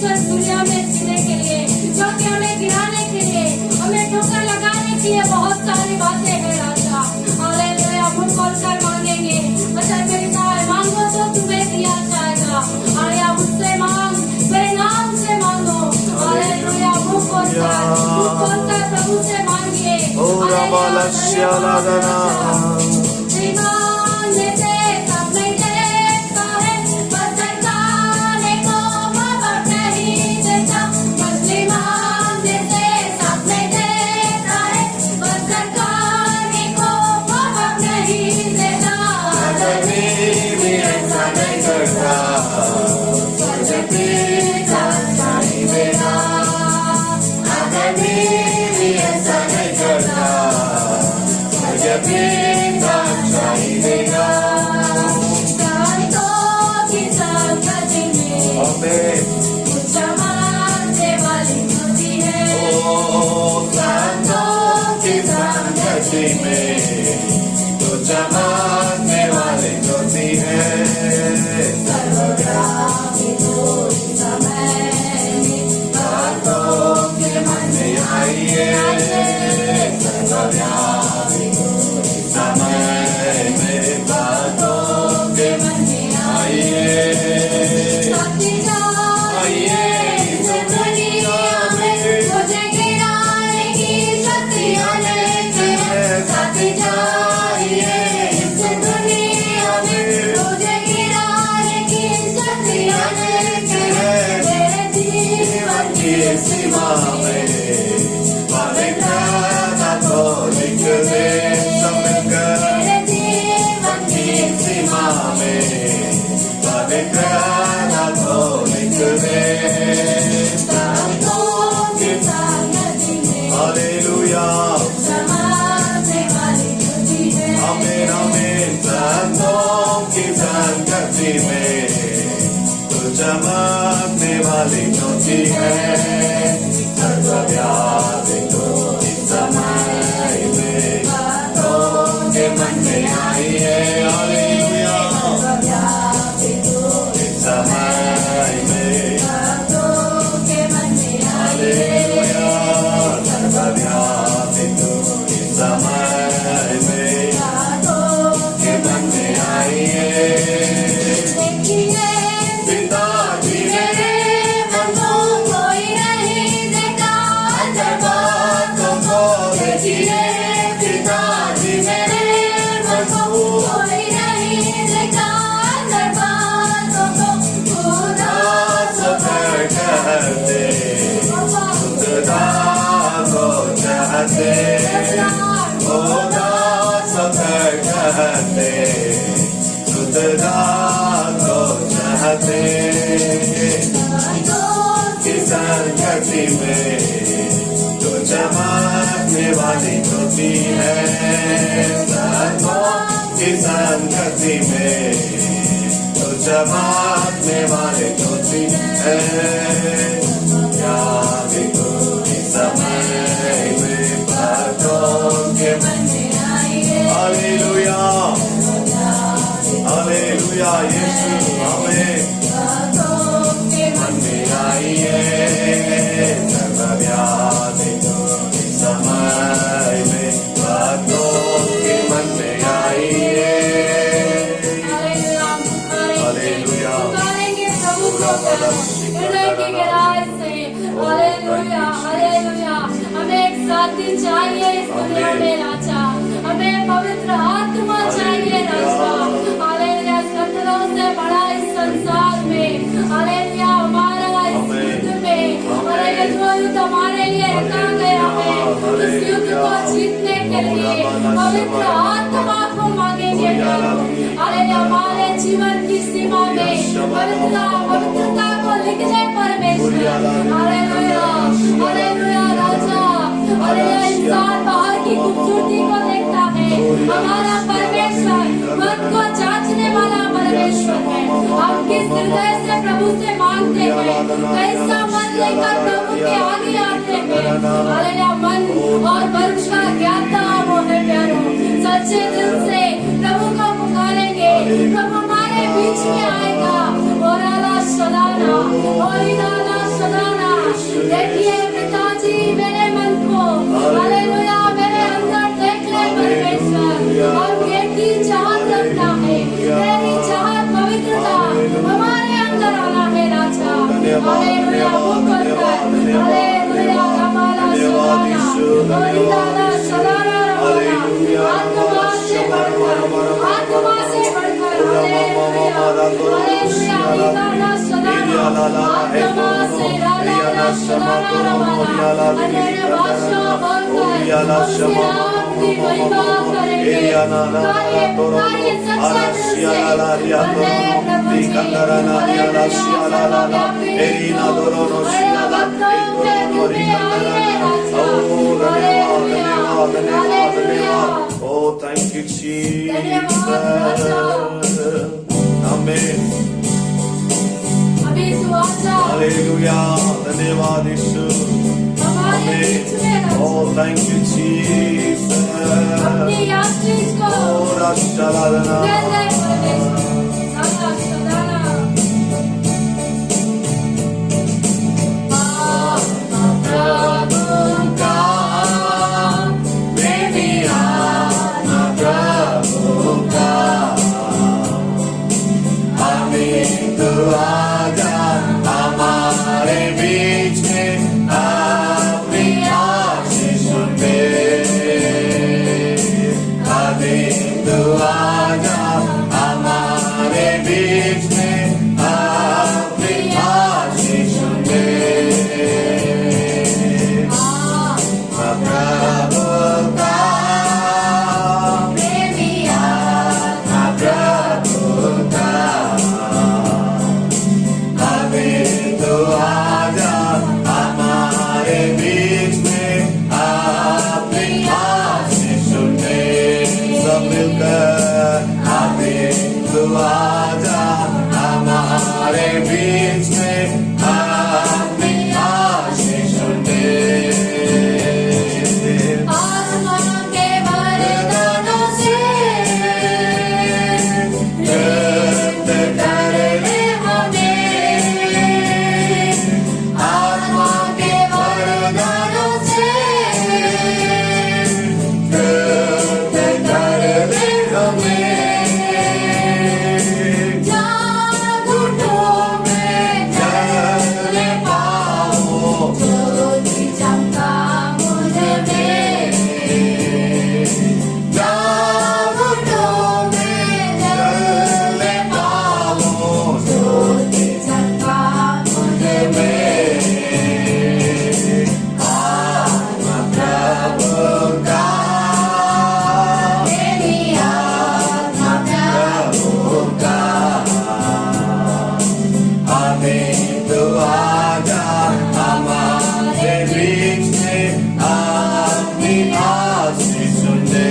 परमेश्वर दुनिया में जीने के लिए, क्योंकि हमें गिराने के लिए, हमें ठोकर लगाने के लिए बहुत सारी बातें हैं राजा। हालेलुया, मुंह खोलकर मांगेंगे। वचन में लिखा है, मांगो तो तुम्हें दिया जाएगा। हालेलुया, मुझसे मांग, मेरे नाम से मांगो। हालेलुया, मुंह खोलकर प्रभु से मांगिए। जमाने वाले ज्योति है, सर्वव्यापी तो इस समय में बातों के मन में आइए। सर्वव्यापी तो इस समय में बातों के मन में आइए। आइए इस दुनिया में मुझे गिराने की शक्ति अनेक है। साथी जाइए इस दुनिया में मुझे गिराने की शक्ति अनेक है। मेरे जीवन की सीमा में पवित्रता को लिख दे सबकर। मेरे जीवन की सीमा में पवित्रता को लिख दे। हालेलुया, आमीन आमीन। संतों की संगति में तो चमकने वाली ज्योति है, सर्वव्यापी तो इस समय में बातों के मन में आई है। हालेलुया, इस समय में बातों के मन में आई है। सर्वव्यापी तो इस समय में बातों के मन में आई है। पिताजी मेरे मन को कोई नहीं देखा, अंदर बातों को देखिए। पिताजी मेरे मन को कोई नहीं देखा, अंदर बातों को खुदा सफर करते, खुदा को चाहते, खुदा सफर करते, खुदा को चाहते। की संगति में तो चमकने वाली ज्योति है, संतों की संगति में तो चमकने वाली ज्योति है। याद तो इस समय में बातों के मन में आई है। हालेलुया, हालेलुया, यीशु हमें मन में आई है। सर्वव्यापी तो इस समय में बातों के मन में आई है। Hallelujah, hallelujah, hallelujah. हमें एक साथी चाहिए इस दुनिया में राजा, हमें पवित्र आत्मा चाहिए राजा। हालेलुया, सत्रों से बड़ा इस संसार में, हालेलुया, हमारा इस युद्ध में, हालेलुया, जो युद्ध हमारे लिए रखा गया है, इस युद्ध को जीतने के लिए पवित्र आत्मा को मांगेंगे। हालेलुया, हमारे जीवन की सीमा में पवित्रता को लिख दे परमेश्वर। हालेलुया, हालेलुया राजा। हालेलुया, इंसान बाहर की खूबसूरती को देखता है, हमारा परमेश्वर मन को जांचने वाला परमेश्वर है। हम किस हृदय से प्रभु से मांगते हैं, कैसा मन लेकर प्रभु के आगे आते हैं। हालेलुया, मन और वंश का ज्ञाता वो है प्यारों। सच्चे दिल से प्रभु को पुकारेंगे, प्रभु हमारे बीच में आएगा। और आला सदाना, और इदाना देखिए पिताजी मेरे मन को, हालेलुया, मेरे अंदर देख ले परमेश्वर, और तेरी चाहत रखना है, तेरी चाहत पवित्रता हमारे अंदर आना है राजा। हालेलुया, वो करकर, हालेलुया, हमारा सदाना, हमारा सदाना रखना, आत्मा से बढ़कर, आत्मा से बढ़कर, हालेलुया, हालेलुया, निदाना सदाना, आत्मा से राला सदाना रखना, अन्य भाषा बोलकर उसके नाम की महिमा करेंगे, कार्य सच्चे दिल से, अन्य प्रभु जी, हालेलुया, सर्वव्यापी हो, बड़े भक्तों के रूप में आइए राजा, hallelujah, hallelujah. Oh, thank you, धन्यवाद राजा। Jesus. Amen. अभी तू आजा, Hallelujah. धन्यवाद यीशु। हमारे बीच में राजा, Oh, thank you, Jesus. अपनी यात्री को Oh, राष्ट्राराधना। दे दे परमेश्वर, राजा सदाना। प्रभु का मेरी आत्मा प्रभु का, आमीन तू आजा हमारे बीच में, अपनी आशीष दे। आमीन तू आजा हमारे बीच में, अपनी आशीष दे। प्रभु का मेरी आत्मा प्रभु का, आमीन तू आजा हमारे बीच में, अपनी आशीष दे। सब मिलकर आमीन तू आजा हमारे बीच में, अपनी आशीष दे। आत्मा के वरदानों से तृप्त कर दे हमें, आत्मा के वरदानों से तृप्त कर दे हमें। जागुटों में जल पाओ ज्योति चमका मुझ में, जागुटों में जल पाओ ज्योति चमका मुझ में। आत्मा प्रभु का, मेरी आत्मा प्रभु का, आमीन तू आजा हमारे बीच में, अपनी आशीष दे।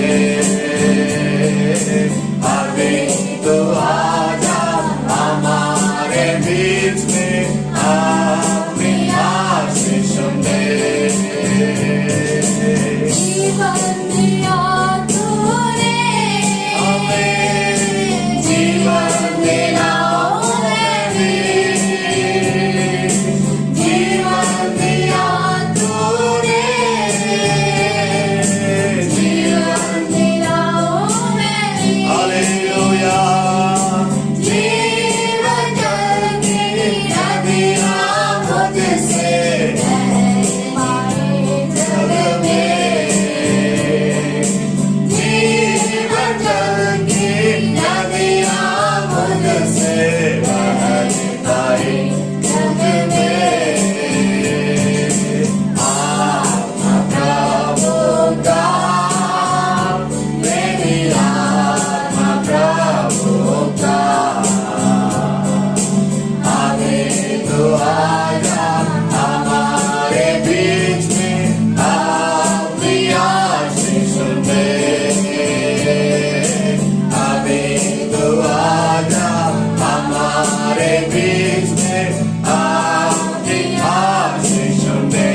आमीन तू आजा हमारे बीच में, अपनी आशीष दे। जीवन दिया तूने, हमें जीवन देना भी, जीवन दिया तूने, जीवन दिया भी, हालेलुया। जीवन जल की नदियाँ मुझसे पाए जग में, जीवन जल की नदियाँ मुझसे बह पाई जग में। आत्मा प्रभु का, मेरी आत्मा प्रभु का, आमीन तू आजा हमारे बीच में, अपनी आशीष दे। आमीन तू आजा हमारे बीच में, अपनी आशीष दे।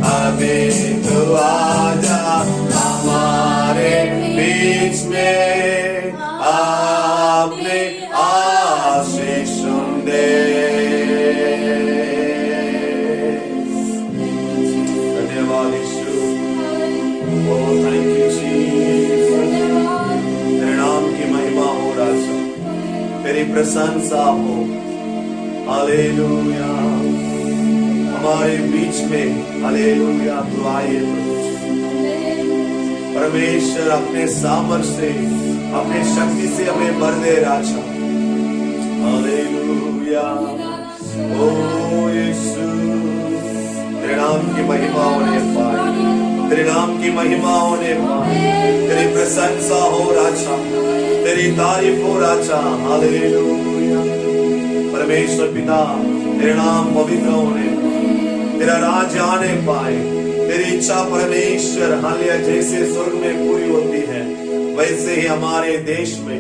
आमीन तू आजा हमारे बीच में, अपनी आशीष दे। प्रशंसा हो। हालेलुया, हमारे बीच में हालेलुया तू आए परमेश्वर, अपने सामर्थ्य से, अपने शक्ति से हमें भर दे राजा। हालेलुया, ओ यीशु, तेरे नाम की महिमा होने पाए, तेरे नाम की महिमा होने पाए, तेरी प्रशंसा हो राजा, तेरी तारीफ हो राजा। हालेलुया, परमेश्वर पिता, तेरे नाम पवित्र होने, तेरा राज आने पाए, तेरी इच्छा परमेश्वर हालेलुया जैसे स्वर्ग में पूरी होती है वैसे ही हमारे देश में,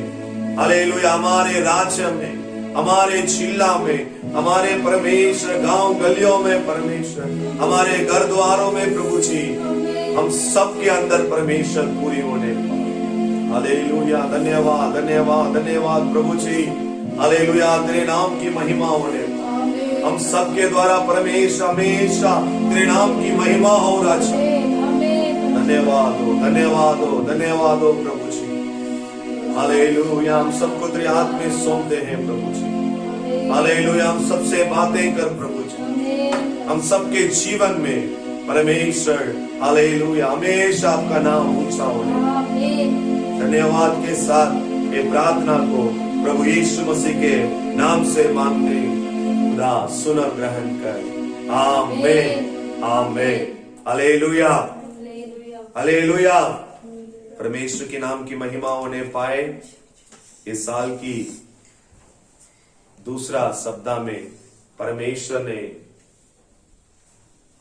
हालेलुया हमारे राज्य में, हमारे जिला में, हमारे परमेश्वर गांव गलियों में परमेश्वर, हमारे घर द्वारों में प्रभु जी, हम सबके अंदर परमेश्वर पूरी होने। हालेलुया, धन्यवाद धन्यवाद धन्यवाद प्रभु जी। हालेलुया, तेरे नाम की महिमा होने, हम सबके द्वारा परमेश्वर हमेशा तेरे नाम की महिमा हो राजा। धन्यवाद हो, धन्यवाद हो, धन्यवाद हो प्रभु जी। हालेलुया, हम सबको तेरे हाथ में सौंपते हैं प्रभु जी। हालेलुया, हम सबसे बातें कर प्रभु जी, हम सबके जीवन में परमेश्वर हालेलुया हमेशा आपका नाम ऊंचा होने। धन्यवाद के साथ ये प्रार्थना को प्रभु यीशु मसीह के नाम से मांगते खुदा सुन और ग्रहण कर। आमीन आमीन। हालेलुया हालेलुया, परमेश्वर के नाम की महिमा होने पाए। इस साल की दूसरा सप्ताह में परमेश्वर ने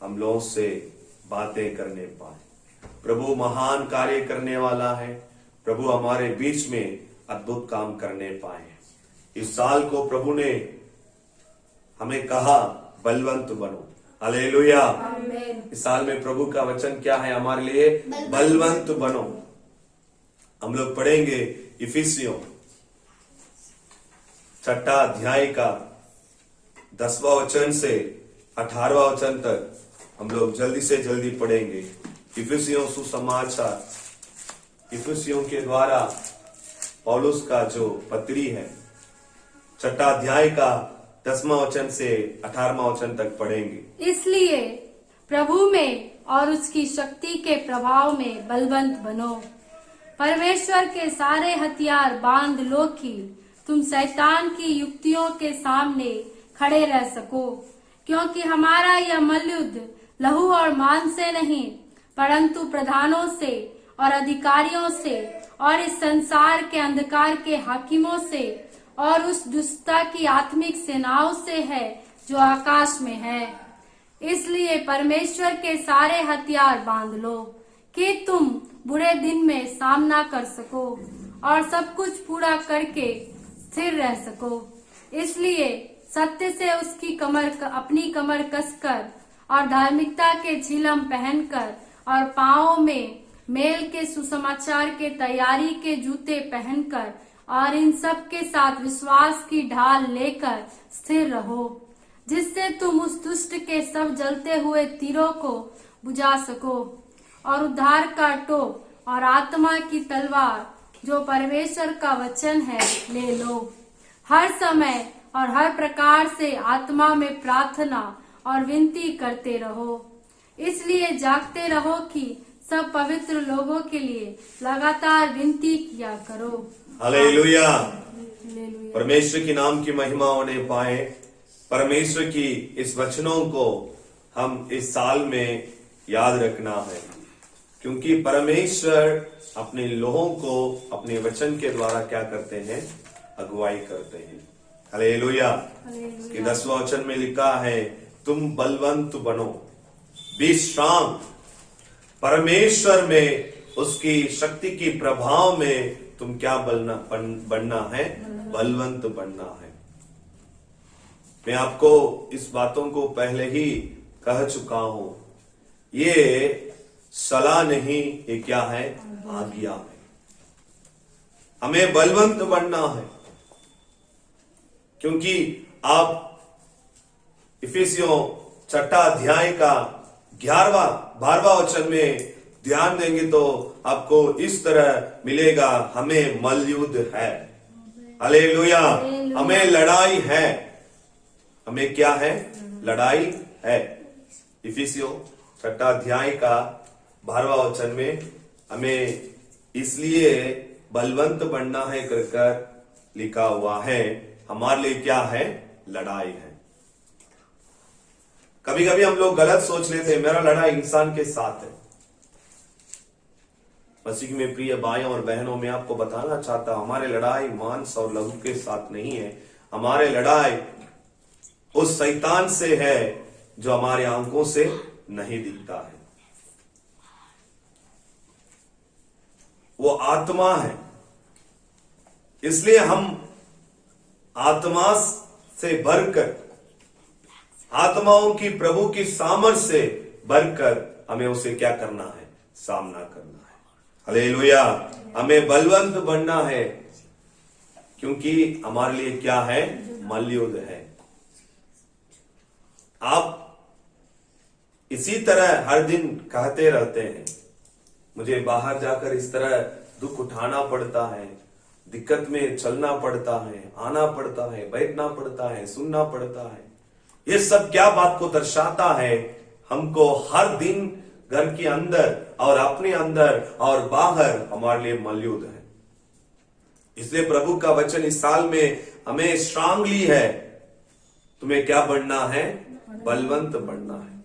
हम लोगों से बातें करने पाए। प्रभु महान कार्य करने वाला है, प्रभु हमारे बीच में अद्भुत काम करने पाए। इस साल को प्रभु ने हमें कहा बलवंत बनो। हालेलुया, इस साल में प्रभु का वचन क्या है हमारे लिए? बलवंत बनो। हम लोग पढ़ेंगे इफिसियों 6 अध्याय का 10वां वचन से 18वां वचन तक हम लोग जल्दी से जल्दी पढ़ेंगे। इफिसियों सुसमाचार, इफिसियों के द्वारा पौलुस का जो पत्री है 6 अध्याय का 10वां वचन से 18वां वचन तक पढ़ेंगे। इसलिए प्रभु में और उसकी शक्ति के प्रभाव में बलवंत बनो। परमेश्वर के सारे हथियार बांध लो कि तुम शैतान की युक्तियों के सामने खड़े रह सको, क्योंकि हमारा यह मल्लयुद्ध लहू और मांस से नहीं परंतु प्रधानों से और अधिकारियों से और इस संसार के अंधकार के हाकिमों से और उस दुष्टता की आत्मिक सेनाओं से है जो आकाश में है। इसलिए परमेश्वर के सारे हथियार बांध लो कि तुम बुरे दिन में सामना कर सको और सब कुछ पूरा करके स्थिर रह सको। इसलिए सत्य से उसकी अपनी कमर कसकर और धार्मिकता के झिलम पहनकर और पांवों में मेल के सुसमाचार के तैयारी के जूते पहनकर और इन सब के साथ विश्वास की ढाल लेकर स्थिर रहो, जिससे तुम उस दुष्ट के सब जलते हुए तीरों को बुझा सको और उद्धार का टोप और आत्मा की तलवार जो परमेश्वर का वचन है ले लो। हर समय और हर प्रकार से आत्मा में प्रार्थना और विनती करते रहो। इसलिए जागते रहो कि सब पवित्र लोगों के लिए लगातार विनती किया करो। हालेलुया, परमेश्वर की नाम की महिमा होने पाए। परमेश्वर की इस वचनों को हम इस साल में याद रखना है, क्योंकि परमेश्वर अपने लोगों को अपने वचन के द्वारा क्या करते हैं? अगुवाई करते हैं। हालेलुया, इसके 10वां वचन में लिखा है तुम बलवंत बनो, बी स्ट्रांग। परमेश्वर में उसकी शक्ति की प्रभाव में तुम क्या बनना है? बलवंत बनना है। मैं आपको इस बातों को पहले ही कह चुका हूं, ये सलाह नहीं, ये क्या है? आज्ञा है। हमें बलवंत बनना है, क्योंकि आप इफिसियों 6 अध्याय का 12वां वचन में ध्यान देंगे तो आपको इस तरह मिलेगा, हमें मल्लयुद्ध है। हालेलुया, हमें लड़ाई है। हमें क्या है? लड़ाई है। इफिसियों 6 अध्याय का 12वां वचन में हमें इसलिए बलवंत बनना है कर लिखा हुआ है। हमारे लिए क्या है? लड़ाई है। कभी कभी हम लोग गलत सोच लेते हैं, मेरा लड़ाई इंसान के साथ है। मसीह में प्रिय भाइयों और बहनों, मैं आपको बताना चाहता हूं, हमारे लड़ाई मांस और लहू के साथ नहीं है। हमारे लड़ाई उस शैतान से है जो हमारे आंखों से नहीं दिखता है। वो आत्मा है। इसलिए हम आत्मा से भरकर, आत्माओं की प्रभु की सामर्थ से भरकर हमें उसे क्या करना है? सामना करना है। हालेलुया। हमें बलवंत बनना है, क्योंकि हमारे लिए क्या है? मल्लयुद्ध है। आप इसी तरह हर दिन कहते रहते हैं, मुझे बाहर जाकर इस तरह दुख उठाना पड़ता है, दिक्कत में चलना पड़ता है, आना पड़ता है, बैठना पड़ता है, सुनना पड़ता है। ये सब क्या बात को दर्शाता है? हमको हर दिन घर के अंदर और अपने अंदर और बाहर हमारे लिए मल्लयुद्ध है। इसलिए प्रभु का वचन इस साल में हमें स्ट्रांगली है, तुम्हें क्या बनना है? बलवंत बनना है।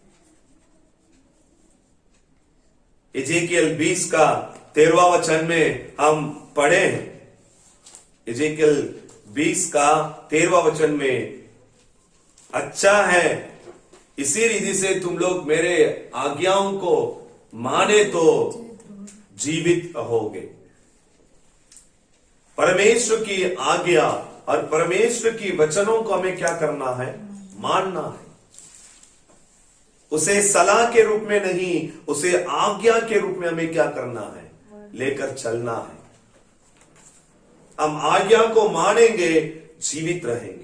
एजेकियल 20 का 13वां वचन में हम पढ़े हैं। एजेकियल 20 का 13वां वचन में, अच्छा है इसी रीति से तुम लोग मेरे आज्ञाओं को माने तो जीवित रहोगे। परमेश्वर की आज्ञा और परमेश्वर की वचनों को हमें क्या करना है? मानना है। उसे सलाह के रूप में नहीं, उसे आज्ञा के रूप में हमें क्या करना है? लेकर चलना है। हम आज्ञा को मानेंगे, जीवित रहेंगे।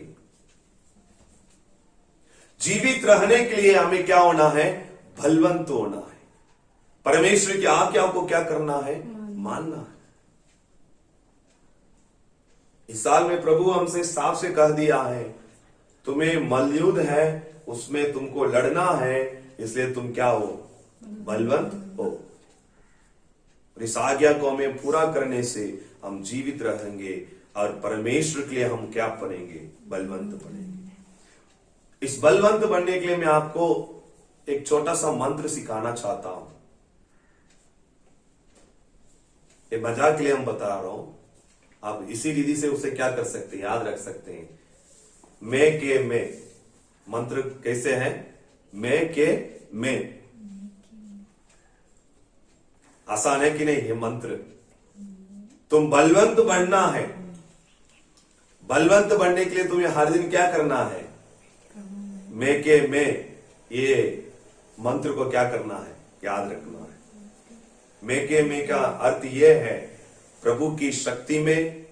जीवित रहने के लिए हमें क्या होना है? बलवंत होना है। परमेश्वर की आज्ञाओं को क्या करना है? मानना है। इस साल में प्रभु हमसे साफ से कह दिया है, तुम्हें मल्लयुद्ध है, उसमें तुमको लड़ना है, इसलिए तुम क्या हो? बलवंत हो। इस आज्ञा को हमें पूरा करने से हम जीवित रहेंगे और परमेश्वर के लिए हम क्या बनेंगे? बलवंत बनेंगे। इस बलवंत बनने के लिए मैं आपको एक छोटा सा मंत्र सिखाना चाहता हूं। ये मजाक के लिए हम बता रहा हूं, आप इसी विधि से उसे क्या कर सकते हैं? याद रख सकते हैं। मैं के मैं मंत्र कैसे है? मैं के मैं। आसान है कि नहीं ये मंत्र? तुम बलवंत बनना है। बलवंत बनने के लिए तुम्हें हर दिन क्या करना है? मैं के मैं, ये मंत्र को क्या करना है? याद रखना है। मैं के मैं का अर्थ यह है, प्रभु की शक्ति में,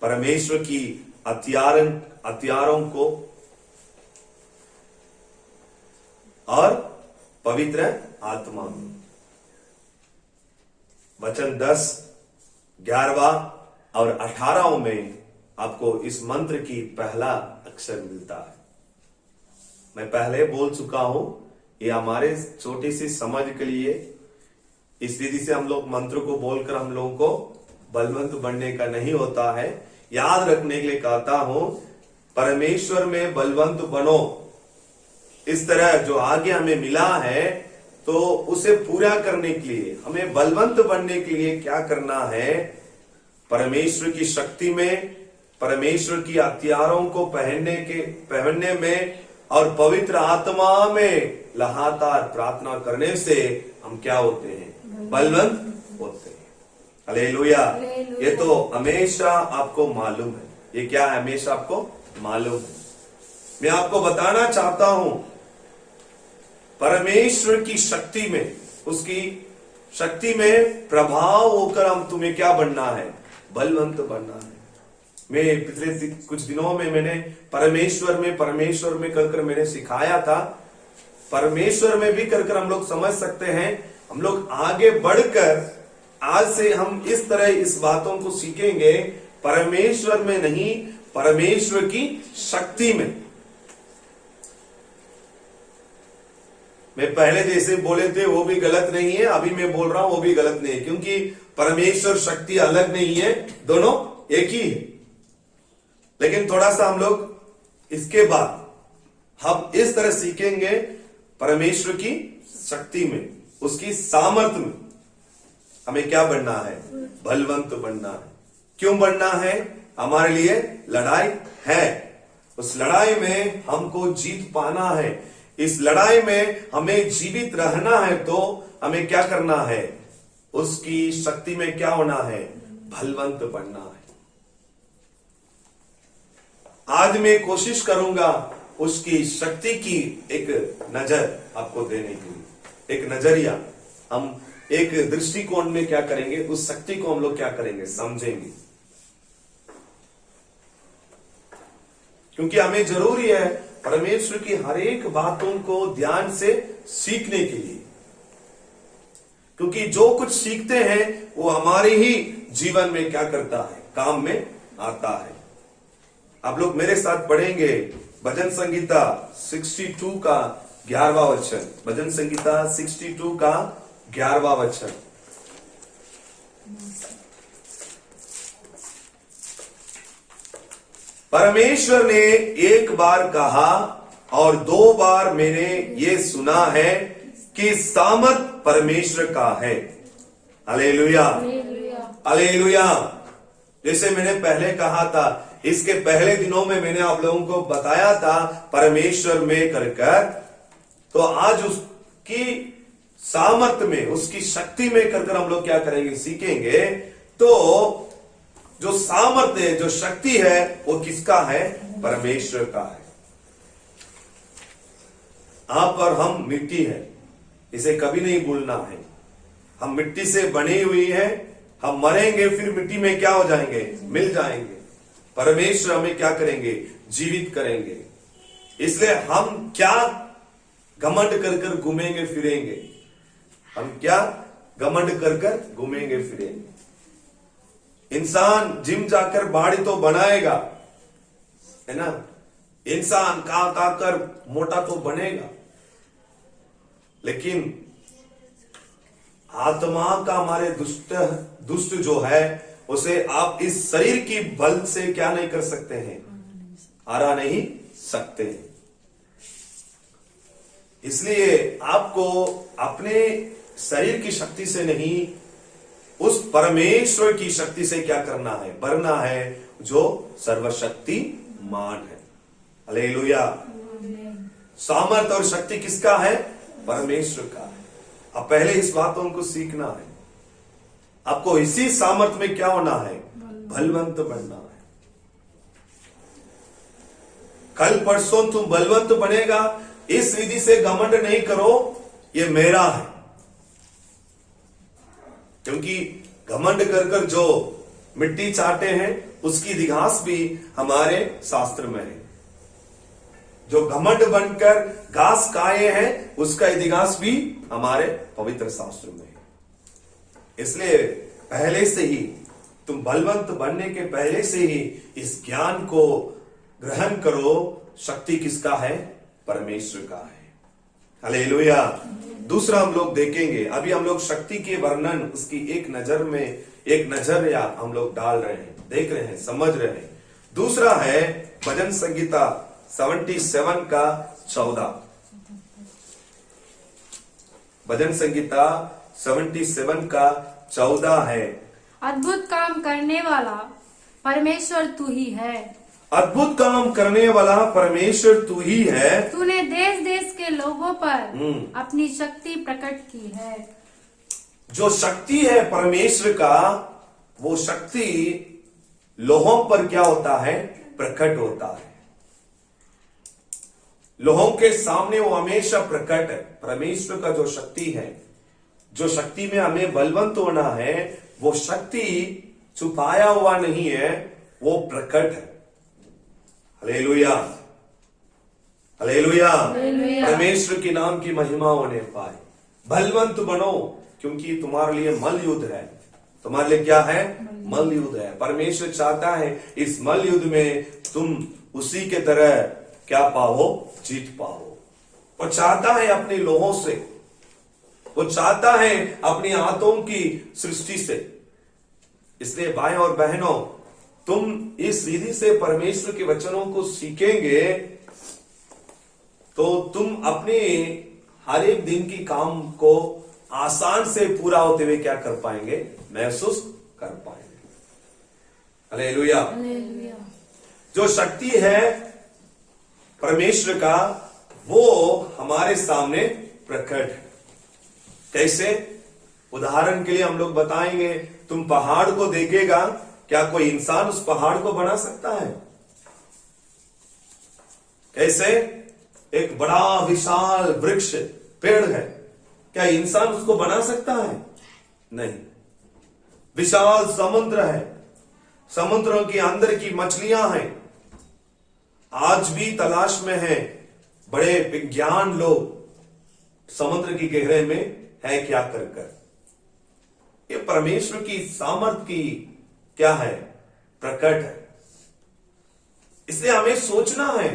परमेश्वर की हथियारों को और पवित्र आत्मा में। वचन 10, 11 और 18 में आपको इस मंत्र की पहला अक्षर मिलता है। मैं पहले बोल चुका हूं, ये हमारे छोटी सी समझ के लिए, इस विधि से हम लोग मंत्र को बोलकर हम लोगों को बलवंत बनने का नहीं होता है। याद रखने के लिए कहता हूं, परमेश्वर में बलवंत बनो। इस तरह जो आगे हमें मिला है, तो उसे पूरा करने के लिए, हमें बलवंत बनने के लिए क्या करना है? परमेश्वर की शक्ति में, परमेश्वर की हथियारों को पहनने में और पवित्र आत्मा में लगातार प्रार्थना करने से हम क्या होते हैं? बलवंत होते हैं। हालेलुया। ये तो हमेशा आपको मालूम है। ये क्या है? हमेशा आपको मालूम है। मैं आपको बताना चाहता हूं, परमेश्वर की शक्ति में, उसकी शक्ति में प्रभाव होकर हम तुम्हें क्या बनना है? बलवंत बनना है। मैं पिछले कुछ दिनों में मैंने परमेश्वर में कर मैंने सिखाया था। परमेश्वर में भी कर हम लोग समझ सकते हैं। हम लोग आगे बढ़कर आज से हम इस तरह इस बातों को सीखेंगे, परमेश्वर में नहीं, परमेश्वर की शक्ति में। मैं पहले जैसे बोले थे वो भी गलत नहीं है, अभी मैं बोल रहा हूं वो भी गलत नहीं है, क्योंकि परमेश्वर शक्ति अलग नहीं है, दोनों एक ही है। लेकिन थोड़ा सा हम लोग इसके बाद हम इस तरह सीखेंगे परमेश्वर की शक्ति में, उसकी सामर्थ्य में हमें क्या बनना है, बलवंत बनना है। क्यों बनना है? हमारे लिए लड़ाई है, उस लड़ाई में हमको जीत पाना है। इस लड़ाई में हमें जीवित रहना है तो हमें क्या करना है, उसकी शक्ति में क्या होना है, बलवंत बनना है। आज मैं कोशिश करूंगा उसकी शक्ति की एक नजर आपको देने के लिए, एक नजरिया, हम एक दृष्टिकोण में क्या करेंगे, उस शक्ति को हम लोग क्या करेंगे, समझेंगे। क्योंकि हमें जरूरी है परमेश्वर की हर एक बातों को ध्यान से सीखने के लिए, क्योंकि जो कुछ सीखते हैं वो हमारे ही जीवन में क्या करता है, काम में आता है। आप लोग मेरे साथ पढ़ेंगे भजन संगीता 62 का 11वां वचन, भजन संगीता 62 का 11वां वचन। परमेश्वर ने एक बार कहा और 2 बार मैंने ये सुना है कि सामर्थ परमेश्वर का है। Hallelujah, hallelujah. जैसे मैंने पहले कहा था, इसके पहले दिनों में मैंने आप लोगों को बताया था परमेश्वर में कर, तो आज उसकी सामर्थ में, उसकी शक्ति में कर हम लोग क्या करेंगे, सीखेंगे। तो जो सामर्थ्य है, जो शक्ति है, वो किसका है, परमेश्वर का है। आप और हम मिट्टी है, इसे कभी नहीं भूलना है। हम मिट्टी से बनी हुई है, हम मरेंगे फिर मिट्टी में क्या हो जाएंगे, मिल जाएंगे। परमेश्वर हमें क्या करेंगे, जीवित करेंगे। इसलिए हम क्या घमंड कर कर घूमेंगे फिरेंगे, हम क्या घमंड कर कर घूमेंगे फिरेंगे। इंसान जिम जाकर बॉडी तो बनाएगा, है ना, इंसान खा कर मोटा तो बनेगा, लेकिन आत्मा का हमारे दुष्ट जो है, उसे आप इस शरीर की बल से क्या नहीं कर सकते हैं, हरा नहीं सकते। इसलिए आपको अपने शरीर की शक्ति से नहीं, उस परमेश्वर की शक्ति से क्या करना है, बढ़ना है, जो सर्वशक्तिमान है। हालेलुया। सामर्थ और शक्ति किसका है, परमेश्वर का है। अब पहले इस बातों को सीखना है। आपको इसी सामर्थ में क्या होना है, बलवंत बनना है। कल परसों तुम बलवंत बनेगा, इस विधि से घमंड नहीं करो ये मेरा है। क्योंकि घमंड कर कर जो मिट्टी चाहते हैं, उसकी इतिहास भी हमारे शास्त्र में है। जो घमंड बनकर घास खाए हैं, उसका इतिहास भी हमारे पवित्र शास्त्र में है। इसलिए पहले से ही तुम बलवंत बनने के पहले से ही इस ज्ञान को ग्रहण करो। शक्ति किसका है, परमेश्वर का है। हालेलुया। दूसरा हम लोग देखेंगे, अभी हम लोग शक्ति के वर्णन उसकी एक नजर में, एक नजरिया हम लोग डाल रहे हैं, देख रहे हैं, समझ रहे हैं। दूसरा है भजन संगीता 77 का 14। भजन संगीता 77 का 14 है, अद्भुत काम करने वाला परमेश्वर तू ही है। अद्भुत काम करने वाला परमेश्वर तू ही है। तूने देश देश के लोगों पर अपनी शक्ति प्रकट की है। जो शक्ति है परमेश्वर का, वो शक्ति लोगों पर क्या होता है, प्रकट होता है। लोगों के सामने वो हमेशा प्रकट है। परमेश्वर का जो शक्ति है, जो शक्ति में हमें बलवंत होना है, वो शक्ति छुपाया हुआ नहीं है, वो प्रकट है। Hallelujah, hallelujah. परमेश्वर के नाम की महिमा होने पाए। बलवंत बनो, क्योंकि तुम्हारे लिए मल युद्ध है। तुम्हारे लिए क्या है, मल युद्ध है। परमेश्वर चाहता है इस मल युद्ध में तुम उसी के तरह क्या पाओ, जीत पाओ। वो चाहता है अपने लोगों से, वो चाहता है अपनी हाथों की सृष्टि से। इसलिए भाई और बहनों, तुम इस विधि से परमेश्वर के वचनों को सीखेंगे तो तुम अपने हर एक दिन की काम को आसान से पूरा होते हुए क्या कर पाएंगे, महसूस कर पाएंगे। हालेलुया। हालेलुया। जो शक्ति है परमेश्वर का वो हमारे सामने प्रकट है। कैसे? उदाहरण के लिए हम लोग बताएंगे, तुम पहाड़ को देखेगा, क्या कोई इंसान उस पहाड़ को बना सकता है? कैसे? एक बड़ा विशाल वृक्ष पेड़ है, क्या इंसान उसको बना सकता है? नहीं। विशाल समुद्र है, समुद्रों के अंदर की मछलियां हैं, आज भी तलाश में है। बड़े विज्ञान लोग समुद्र की गहराई में है क्या कर कर। ये परमेश्वर की सामर्थ्य की क्या है, प्रकट है। इसलिए हमें सोचना है,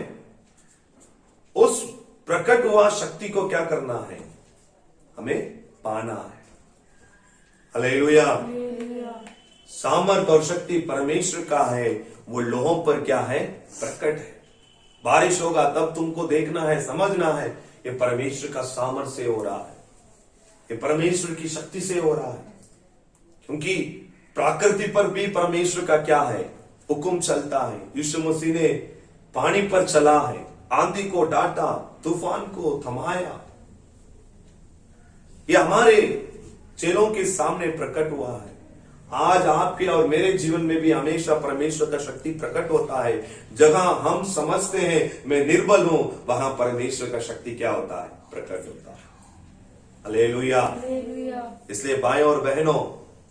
उस प्रकट हुआ शक्ति को क्या करना है, हमें पाना है। हालेलुया। सामर्थ और शक्ति परमेश्वर का है, वो लोगों पर क्या है, प्रकट है। बारिश होगा तब तुमको देखना है, समझना है ये परमेश्वर का सामर्थ से हो रहा है, ये परमेश्वर की शक्ति से हो रहा है। क्योंकि प्रकृति पर भी परमेश्वर का क्या है, हुक्म चलता है। यीशु मसीह ने पानी पर चला है, आंधी को डांटा, तूफान को थमाया। यह हमारे चेलों के सामने प्रकट हुआ है। आज आपके और मेरे जीवन में भी हमेशा परमेश्वर का शक्ति प्रकट होता है। जहां हम समझते हैं मैं निर्बल हूं, वहां परमेश्वर का शक्ति क्या होता है, प्रकट होता है। हालेलुया। इसलिए भाई और बहनों,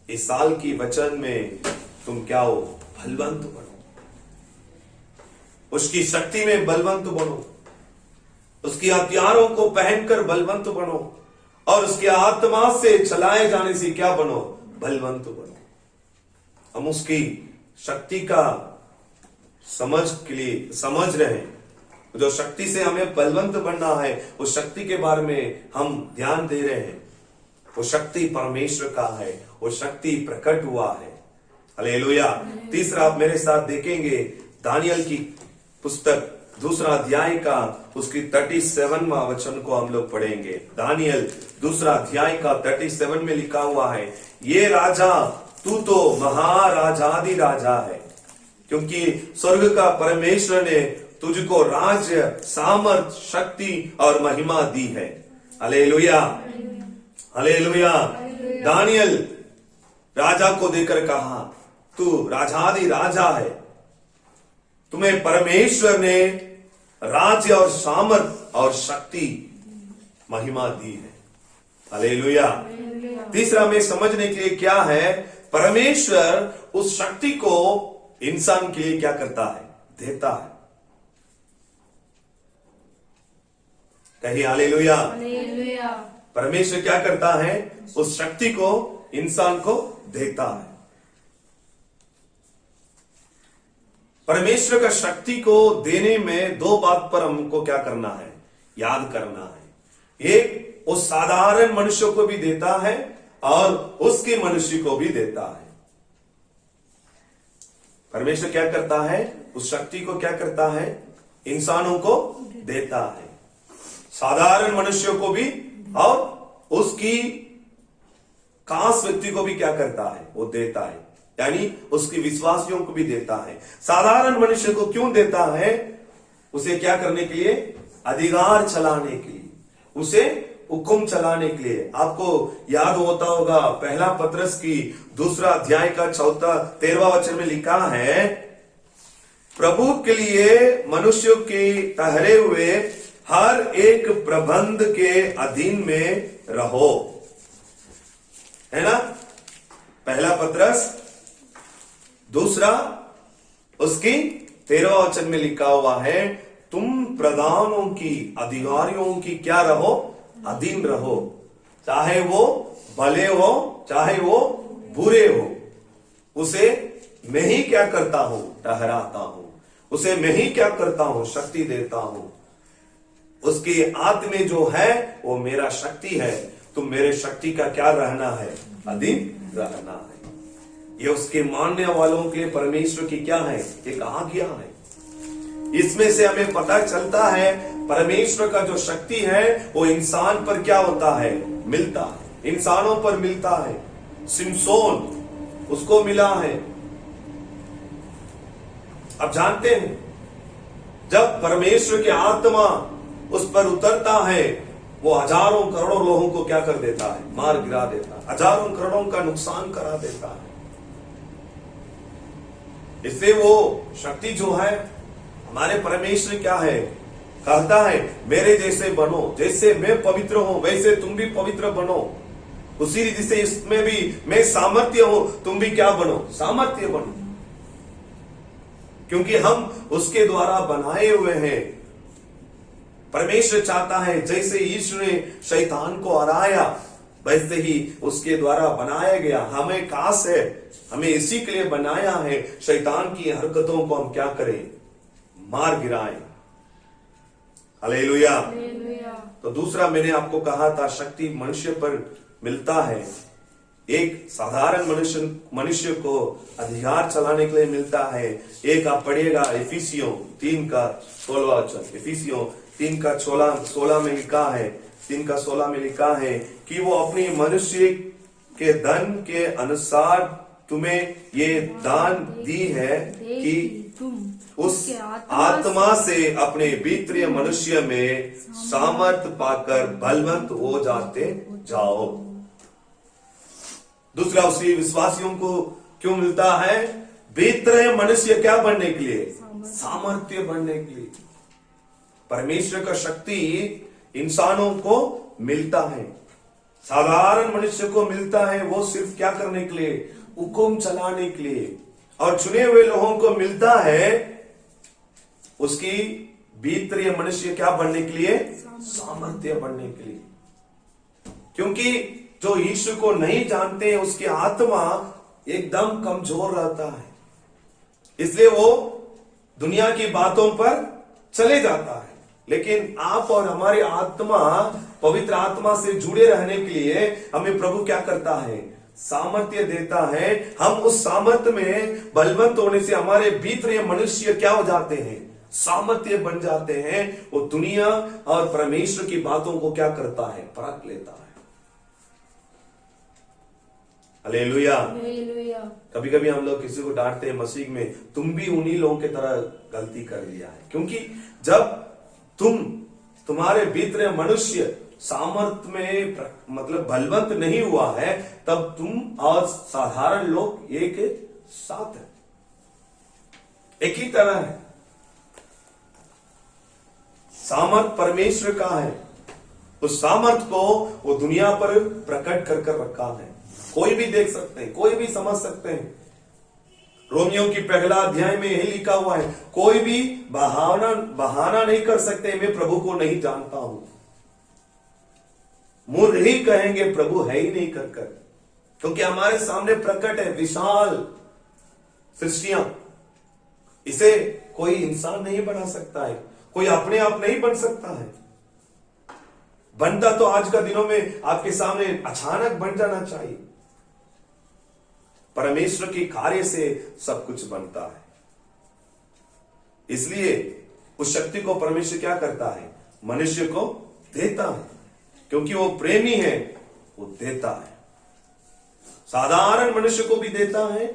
इस साल की वचन में तुम क्या हो, बलवंत बनो, उसकी शक्ति में बलवंत बनो, उसकी हथियारों को पहनकर बलवंत बनो, और उसके आत्मा से चलाए जाने से क्या बनो, बलवंत बनो। हम उसकी शक्ति का समझ रहे हैं। जो शक्ति से हमें बलवंत बनना है, उस शक्ति के बारे में हम ध्यान दे रहे हैं। वो शक्ति परमेश्वर का है, वो शक्ति प्रकट हुआ है। हालेलुया। तीसरा आप मेरे साथ देखेंगे, दानियल की पुस्तक 2 अध्याय का उसकी 37वां वचन को हम लोग पढ़ेंगे। दानियल 2 अध्याय का 37 में लिखा हुआ है, ये राजा तू तो महाराजादि राजा है, क्योंकि स्वर्ग का परमेश्वर ने तुझको राज्य, सामर्थ, शक्ति और महिमा दी है। हालेलुया। हालेलुया। दानियल राजा को देकर कहा, तू राजादि राजा है, तुम्हें परमेश्वर ने राज्य और सामर्थ और शक्ति, महिमा दी है। हालेलुया। तीसरा में समझने के लिए क्या है, परमेश्वर उस शक्ति को इंसान के लिए क्या करता है, देता है। कहिए हालेलुया। परमेश्वर क्या करता है, उस शक्ति को इंसान को देता है। परमेश्वर का शक्ति को देने में 2 बात पर हमको क्या करना है, याद करना है। एक, उस साधारण मनुष्य को भी देता है और उसके मनुष्य को भी देता है। परमेश्वर क्या करता है, उस शक्ति को क्या करता है, इंसानों को देता है, साधारण मनुष्यों को भी और उसकी खास व्यक्ति को भी क्या करता है, वो देता है, यानी उसके विश्वासियों को भी देता है। साधारण मनुष्य को क्यों देता है, उसे क्या करने के लिए, अधिकार चलाने के लिए, उसे हुक्म चलाने के लिए। आपको याद होता होगा, पहला पत्रस की 2 अध्याय का 13वां वचन में लिखा है, प्रभु के लिए मनुष्यों के ठहरे हुए हर एक प्रबंध के अधीन में रहो, है ना। पहला पत्रस 2 उसकी 13वां वचन में लिखा हुआ है, तुम प्रधानों की, अधिकारियों की क्या रहो, अधीन रहो, चाहे वो भले हो चाहे वो बुरे हो। उसे मैं ही क्या करता हूं, ठहराता हूं। उसे मैं ही क्या करता हूं, शक्ति देता हूं। उसके आत्मे जो है वो मेरा शक्ति है। तुम मेरे शक्ति का क्या रहना है, अधीन रहना है। ये उसके मानने वालों के लिए परमेश्वर की क्या है, एक आज्ञा है। इसमें से हमें पता चलता है परमेश्वर का जो शक्ति है वो इंसान पर क्या होता है, मिलता है, इंसानों पर मिलता है। सिमसोन उसको मिला है। अब जानते हैं जब परमेश्वर की आत्मा उस पर उतरता है वो हजारों करोड़ों लोगों को क्या कर देता है, मार गिरा देता है, हजारों करोड़ों का नुकसान करा देता है। इससे वो शक्ति जो है हमारे परमेश्वर क्या है, कहता है मेरे जैसे बनो, जैसे मैं पवित्र हूं वैसे तुम भी पवित्र बनो। उसी रीति से इसमें भी मैं सामर्थ्य हूं, तुम भी क्या बनो, सामर्थ्य बनो। क्योंकि हम उसके द्वारा बनाए हुए हैं। परमेश्वर चाहता है जैसे यीशु ने शैतान को हराया वैसे ही उसके द्वारा बनाया गया हमें खास है, हमें इसी के लिए बनाया है। शैतान की हरकतों को हम क्या करें, मार गिराएं। हालेलुया। तो दूसरा मैंने आपको कहा था शक्ति मनुष्य पर मिलता है। एक साधारण मनुष्य को अधिकार चलाने के लिए मिलता है। एक आप पढ़िएगा इफिसियों 3 का 16 वचन, इफिसियों 3 का 16 में लिखा है, 3 का 16 में लिखा है कि वो अपनी मनुष्य के धन के अनुसार तुम्हें ये दान दी है कि उस आत्मा से अपने भीतरी मनुष्य में सामर्थ पाकर बलवंत हो जाते जाओ। दूसरा उसी विश्वासियों को क्यों मिलता है, भीतरी मनुष्य क्या बनने के लिए, सामर्थ्य बनने के लिए। परमेश्वर का शक्ति इंसानों को मिलता है, साधारण मनुष्य को मिलता है। वो सिर्फ क्या करने के लिए, हुक्म चलाने के लिए। और चुने हुए लोगों को मिलता है उसकी भीतरी मनुष्य क्या बनने के लिए, सामर्थ्य बनने के लिए। क्योंकि जो यीशु को नहीं जानते हैं उसकी आत्मा एकदम कमजोर रहता है, इसलिए वो दुनिया की बातों पर चले जाता है। लेकिन आप और हमारी आत्मा पवित्र आत्मा से जुड़े रहने के लिए हमें प्रभु क्या करता है, सामर्थ्य देता है। हम उस सामर्थ्य में बलवंत होने से हमारे भीतरी मनुष्य क्या हो जाते हैं, सामर्थ्य बन जाते हैं। वो दुनिया और परमेश्वर की बातों को क्या करता है, परख लेता है। हालेलुया। कभी कभी हम लोग किसी को डांटते हैं मसीह में, तुम भी उन्हीं लोगों की तरह गलती कर दिया है। क्योंकि जब तुम्हारे भीतर मनुष्य सामर्थ्य में मतलब बलवंत नहीं हुआ है तब तुम और साधारण लोग एक साथ है, एक ही तरह है। सामर्थ परमेश्वर का है, उस सामर्थ को वो दुनिया पर प्रकट कर रखा है। कोई भी देख सकते हैं, कोई भी समझ सकते हैं। रोमियो की पहला अध्याय में यही लिखा हुआ है, कोई भी बहाना नहीं कर सकते मैं प्रभु को नहीं जानता हूं। मूर्ख ही कहेंगे प्रभु है ही नहीं कर, क्योंकि हमारे सामने प्रकट है विशाल सृष्टियां। इसे कोई इंसान नहीं बना सकता है, कोई अपने आप नहीं बन सकता है। बनता तो आज का दिनों में आपके सामने अचानक बन जाना चाहिए। परमेश्वर की कार्य से सब कुछ बनता है। इसलिए उस शक्ति को परमेश्वर क्या करता है, मनुष्य को देता है। क्योंकि वो प्रेमी है, वो देता है। साधारण मनुष्य को भी देता है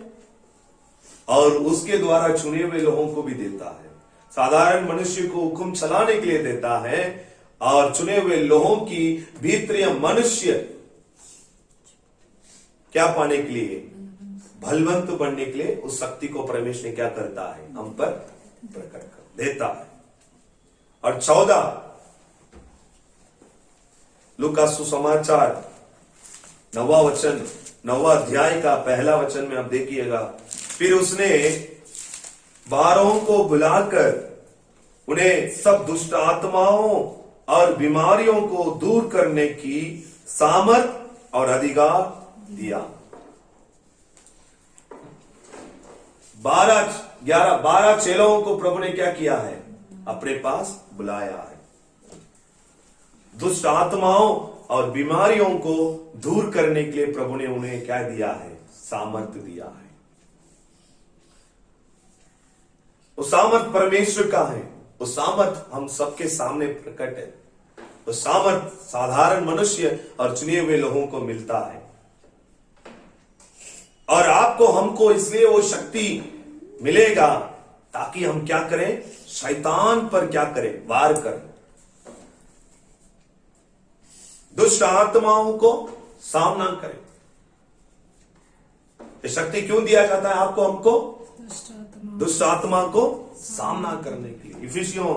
और उसके द्वारा चुने हुए लोगों को भी देता है। साधारण मनुष्य को हुक्म चलाने के लिए देता है और चुने हुए लोगों की भीतरी मनुष्य क्या पाने के लिए, बलवंत बनने के लिए उस शक्ति को परमेश्वर क्या करता है, हम पर प्रकट कर देता है। और 14 लूका सुसमाचार 9वां वचन, 9वां अध्याय का पहला वचन में आप देखिएगा, फिर उसने 12 को बुलाकर उन्हें सब दुष्ट आत्माओं और बीमारियों को दूर करने की सामर्थ और अधिकार दिया। 12 चेलों को प्रभु ने क्या किया है? अपने पास बुलाया है। दुष्ट आत्माओं और बीमारियों को दूर करने के लिए प्रभु ने उन्हें क्या दिया है? सामर्थ्य दिया है। वो सामर्थ परमेश्वर का है। वो सामर्थ हम सबके सामने प्रकट है। वो सामर्थ साधारण मनुष्य और चुने हुए लोगों को मिलता है। और आपको हमको इसलिए वो शक्ति मिलेगा ताकि हम क्या करें? शैतान पर क्या करें? वार करें। दुष्ट आत्माओं को सामना करें। ये शक्ति क्यों दिया जाता है आपको हमको? दुष्ट आत्मा को सामना करने के लिए। इफिसियों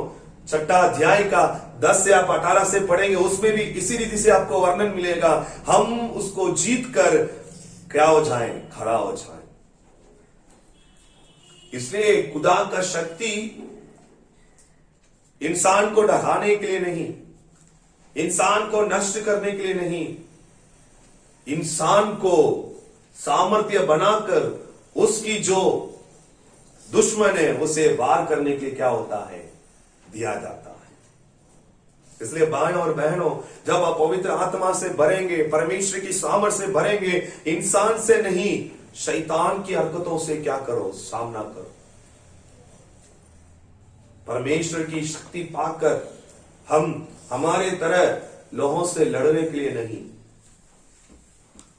6 अध्याय का 10 से आप 18 से पढ़ेंगे, उसमें भी इसी रीति से आपको वर्णन मिलेगा। हम उसको जीत कर क्या हो जाएं? खड़ा हो जाएं। इसलिए खुदा का शक्ति इंसान को डराने के लिए नहीं, इंसान को नष्ट करने के लिए नहीं, इंसान को सामर्थ्य बनाकर उसकी जो दुश्मन है उसे वार करने के लिए क्या होता है? दिया जाता है। इसलिए भाइयों और बहनों, जब आप पवित्र आत्मा से भरेंगे, परमेश्वर की सामर्थ से भरेंगे, इंसान से नहीं शैतान की हरकतों से क्या करो? सामना करो। परमेश्वर की शक्ति पाकर हम हमारे तरह लोगों से लड़ने के लिए नहीं,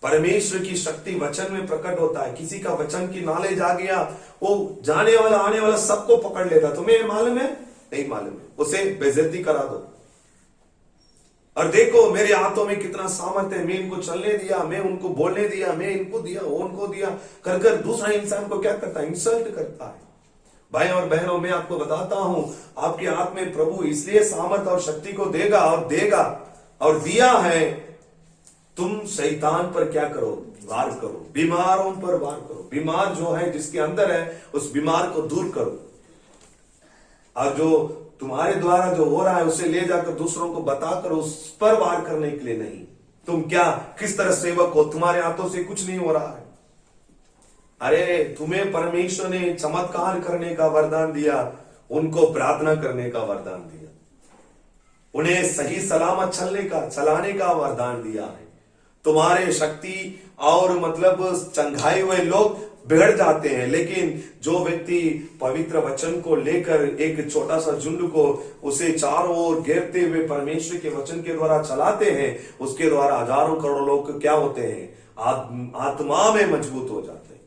परमेश्वर की शक्ति वचन में प्रकट होता है। किसी का वचन की नॉलेज आ गया, वो जाने वाला आने वाला सबको पकड़ लेता। तुम्हें मालूम है? नहीं मालूम है, उसे बेइज्जती करा दो। और देखो मेरे हाथों में कितना सामर्थ्य है, मैं इनको चलने दिया, मैं उनको बोलने दिया, मैं इनको दिया, वो उनको दिया, कर कर दूसरा इंसान को क्या करता है? इंसल्ट करता है। भाई और बहनों, मैं आपको बताता हूं, आपके हाथ में प्रभु इसलिए सामर्थ और शक्ति को देगा और दिया है, तुम शैतान पर क्या करो? वार करो। बीमारों पर वार करो। बीमार जो है, जिसके अंदर है, उस बीमार को दूर करो। और जो तुम्हारे द्वारा जो हो रहा है उसे ले जाकर दूसरों को बताकर उस पर वार करने के लिए नहीं। तुम क्या किस तरह सेवक हो? तुम्हारे हाथों से कुछ नहीं हो रहा है। अरे तुम्हें परमेश्वर ने चमत्कार करने का वरदान दिया, उनको प्रार्थना करने का वरदान दिया, उन्हें सही सलामत चलाने का वरदान दिया है। तुम्हारे शक्ति और चंगाए हुए लोग बिगड़ जाते हैं, लेकिन जो व्यक्ति पवित्र वचन को लेकर एक छोटा सा झुंड को उसे चारों ओर घेरते हुए परमेश्वर के वचन के द्वारा चलाते हैं, उसके द्वारा हजारों करोड़ों लोग क्या होते हैं? आत्मा में मजबूत हो जाते हैं।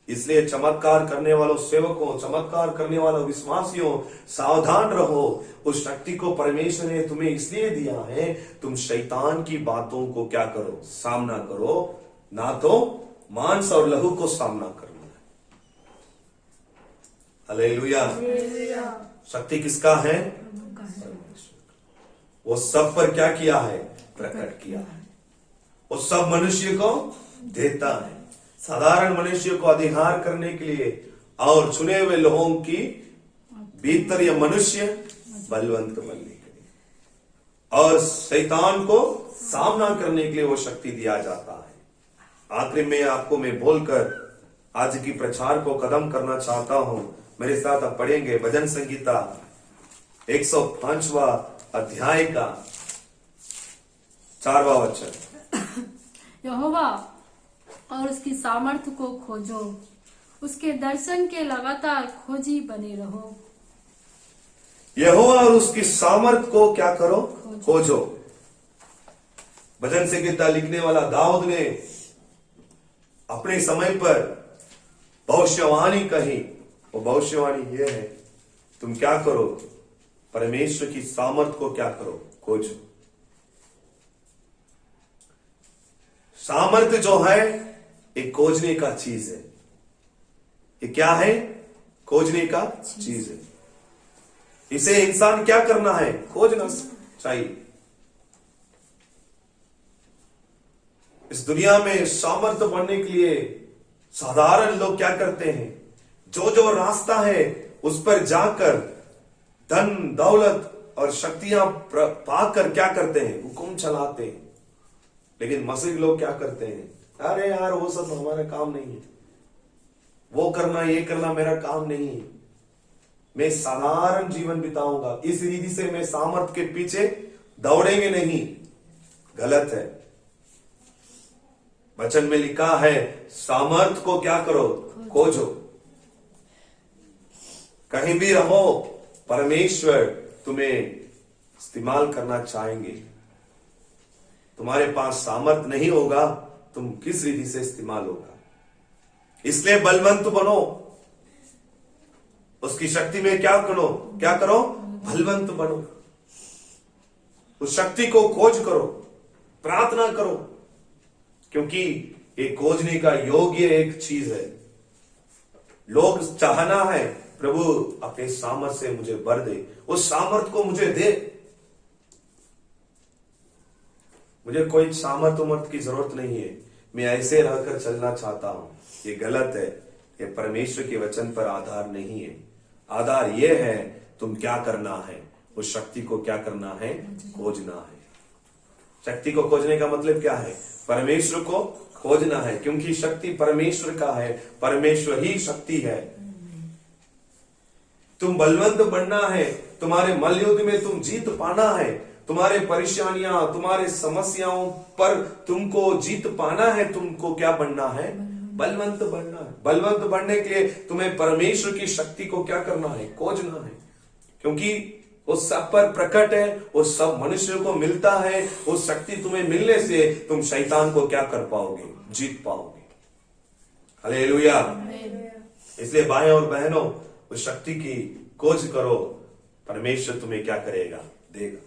इसलिए चमत्कार करने वालों सेवकों, चमत्कार करने वालों विश्वासियों, सावधान रहो। उस शक्ति को परमेश्वर ने तुम्हें इसलिए दिया है, तुम शैतान की बातों को क्या करो? सामना करो, ना तो मांस और लहू को सामना करना है। हालेलुया। शक्ति किसका है? वो सब पर क्या किया है? प्रकट किया है। वो सब मनुष्य को देता है, साधारण मनुष्य को अधिकार करने के लिए और चुने हुए लोगों की भीतर या मनुष्य बलवंत बनने के लिए और शैतान को सामना करने के लिए वो शक्ति दिया जाता है। आखिरी में आपको मैं बोलकर आज की प्रचार को खत्म करना चाहता हूं। मेरे साथ आप पढ़ेंगे भजन संगीता 105वां अध्याय का 4वां वचन। यहोवा और उसकी सामर्थ्य को खोजो, उसके दर्शन के लगातार खोजी बने रहो। यहोवा और उसकी सामर्थ को क्या करो? खोजो। भजन संगीता लिखने वाला दाऊद ने अपने समय पर भविष्यवाणी कही। वो भविष्यवाणी ये है, तुम क्या करो? परमेश्वर की सामर्थ को क्या करो? खोजो। सामर्थ्य जो है एक खोजने का चीज है। ये क्या है? खोजने का चीज है। इसे इंसान क्या करना है? खोजना चाहिए। इस दुनिया में सामर्थ्य बढ़ने के लिए साधारण लोग क्या करते हैं? जो रास्ता है उस पर जाकर धन दौलत और शक्तियां पाकर क्या करते हैं? हुक्म चलाते हैं। लेकिन मसीह लोग क्या करते हैं? अरे यार वो सब हमारा काम नहीं है, वो करना ये करना मेरा काम नहीं है। मैं साधारण जीवन बिताऊंगा, इस रीति से मैं सामर्थ के पीछे दौड़ेंगे नहीं, गलत है। वचन में लिखा है सामर्थ को क्या करो, खोजो। कहीं भी रहो, परमेश्वर तुम्हें इस्तेमाल करना चाहेंगे। तुम्हारे पास सामर्थ नहीं होगा, तुम किस रीति से इस्तेमाल होगा। इसलिए बलवंत बनो, उसकी शक्ति में क्या करो, बलवंत बनो। उस शक्ति को खोज करो, प्रार्थना करो, क्योंकि ये खोजने का योग्य एक चीज है। लोग चाहना है प्रभु अपने सामर्थ से मुझे भर दे, उस सामर्थ को मुझे दे। मुझे कोई सामर्थ उमर्थ की जरूरत नहीं है, मैं ऐसे रहकर चलना चाहता हूं। ये गलत है, ये परमेश्वर के वचन पर आधार नहीं है। आधार ये है तुम क्या करना है, उस शक्ति को क्या करना है, खोजना है। शक्ति को खोजने का मतलब क्या है, परमेश्वर को खोजना है, क्योंकि शक्ति परमेश्वर का है, परमेश्वर ही शक्ति है। तुम बलवंत बनना है, तुम्हारे मलयुद्ध में तुम जीत पाना है, तुम्हारे परेशानियां, तुम्हारे समस्याओं पर तुमको जीत पाना है। तुमको क्या बनना है, बलवंत बनना है। बलवंत बनने के लिए तुम्हें परमेश्वर की शक्ति को क्या करना है, खोजना है, क्योंकि वो सब पर प्रकट है, वो सब मनुष्य को मिलता है। वो शक्ति तुम्हें मिलने से तुम शैतान को क्या कर पाओगे, जीत पाओगे। हालेलुया। इसलिए भाई और बहनों, उस शक्ति की खोज करो, परमेश्वर तुम्हें क्या करेगा, देगा।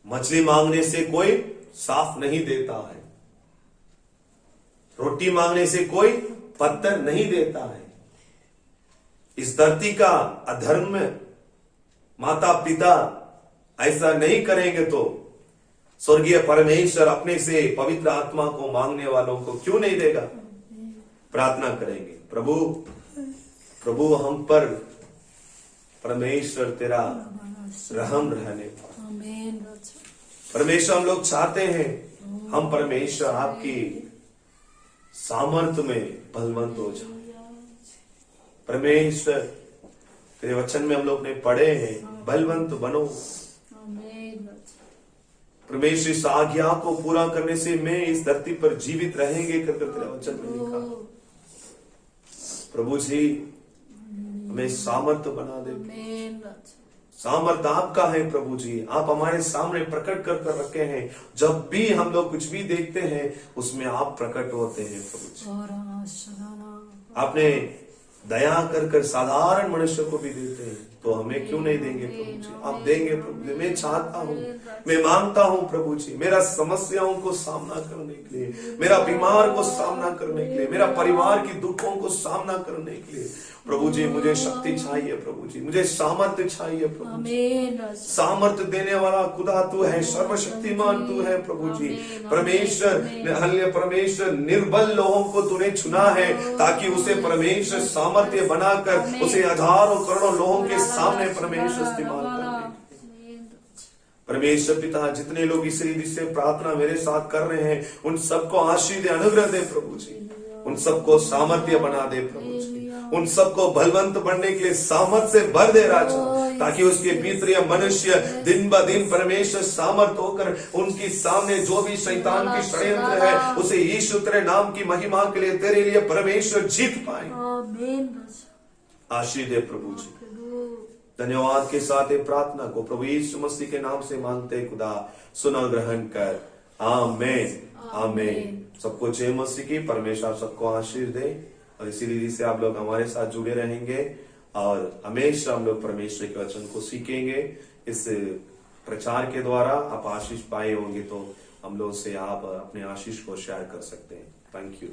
मछली मांगने से कोई साफ नहीं देता है, रोटी मांगने से कोई पत्थर नहीं देता है। इस धरती का अधर्म माता पिता ऐसा नहीं करेंगे तो स्वर्गीय परमेश्वर अपने से पवित्र आत्मा को मांगने वालों को क्यों नहीं देगा। प्रार्थना करेंगे, प्रभु प्रभु हम पर परमेश्वर तेरा रहम रहने पाए। परमेश्वर हम लोग चाहते हैं हम परमेश्वर आपकी सामर्थ्य में बलवंत हो जाए। परमेश्वर तेरे वचन में हम लोग ने पढ़े हैं, बलवंत बनो। परमेश्वर इस आज्ञा को पूरा करने से मैं इस धरती पर जीवित रहेंगे कर तेरे वचन में लिखा। प्रभु जी हमें सामर्थ्य बना दे। सामर्थ आपका है प्रभु जी, आप हमारे सामने प्रकट कर कर रखे हैं। जब भी हम लोग कुछ भी देखते हैं उसमें आप प्रकट होते हैं प्रभु जी। आपने दया कर कर साधारण मनुष्य को भी देते हैं, तो हमें क्यों नहीं देंगे प्रभु जी। आप देंगे प्रभु जी। मैं चाहता हूँ, मैं मांगता हूँ प्रभु जी, मेरा समस्याओं को सामना करने के लिए, मेरा बीमार को सामना करने के लिए, मेरा परिवार की दुखों को सामना करने के लिए प्रभु जी मुझे शक्ति चाहिए प्रभु जी, मुझे सामर्थ्य चाहिए प्रभु जी। सामर्थ्य देने वाला खुदा तू है, सर्वशक्तिमान तू है प्रभु जी। परमेश्वर निर्बल लोगों को तूने चुना है ताकि उसे परमेश्वर सामर्थ्य बनाकर उसे हजारों करोड़ों लोगों के सामने परमेश्वर इस्तेमाल करे। परमेश्वर पिता जितने लोग इस रीति से प्रार्थना मेरे साथ कर रहे हैं उन सबको आशीष दे, अनुग्रह दे प्रभु जी। उन सबको सामर्थ्य बना दे प्रभु जी, उन सबको बलवंत बनने के लिए सामर्थ से भर दे राजा, ताकि उसके भीतरी मनुष्य दिन ब दिन परमेश्वर सामर्थ होकर उनके सामने जो भी शैतान की षड्यंत्र है उसे यीशु तेरे नाम की महिमा के लिए तेरे लिए परमेश्वर जीत पाए। आशीष दे प्रभु जी। धन्यवाद के साथ प्रार्थना को प्रभु यीशु मसीह के नाम से मांगते खुदा, सुना ग्रहण कर। आमीन आमीन। सबको जय मसीह की। परमेश्वर सबको आशीष दे और इसी रीति से आप लोग हमारे साथ जुड़े रहेंगे और हमेशा हम लोग परमेश्वर के वचन को सीखेंगे। इस प्रचार के द्वारा आप आशीष पाए होंगे तो हम लोग से आप अपने आशीष को शेयर कर सकते हैं। Thank you.